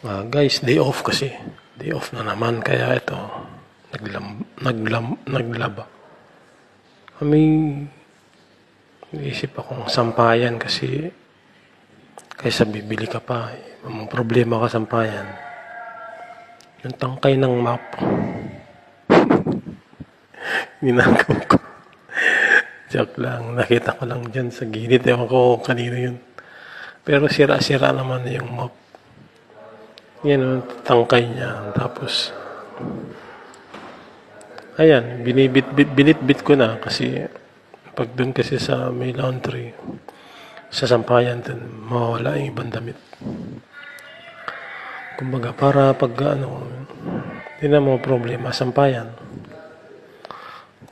Guys, day off kasi. Day off na naman. Kaya ito, naglaba. May naisip akong sampayan kasi kaysa bibili ka pa. May problema ka sampayan. Yung tangkay ng map. Ginagawa ko. Joke lang. Nakita ko lang dyan sa gilid. Ewan ko kanino yun. Pero sira-sira naman yung map. Yan ang tangkay niya. Tapos, ayan, binitbit ko na kasi pag doon kasi sa may laundry, sa sampayan dun, mawawala yung ibang damit. Kumbaga, para pag hindi na mo problema, sampayan.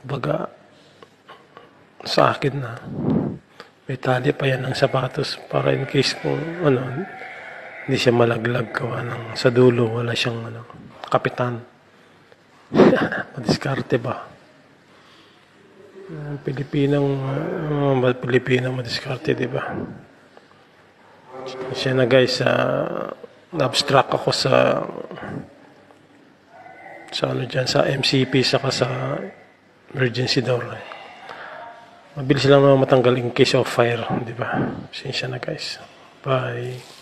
Kumbaga, sa akin na, may tali pa yan ng sapatos para in case kung hindi siya malaglag gawa ng sa dulo, wala siyang kapitan. Madiskarte ba? Pilipinang madiskarte, di ba? Siya na guys, na-abstract ako sa dyan, sa MCP saka sa emergency door. Mabilis lang naman matanggal in case of fire, di ba? Pasensya na guys. Bye.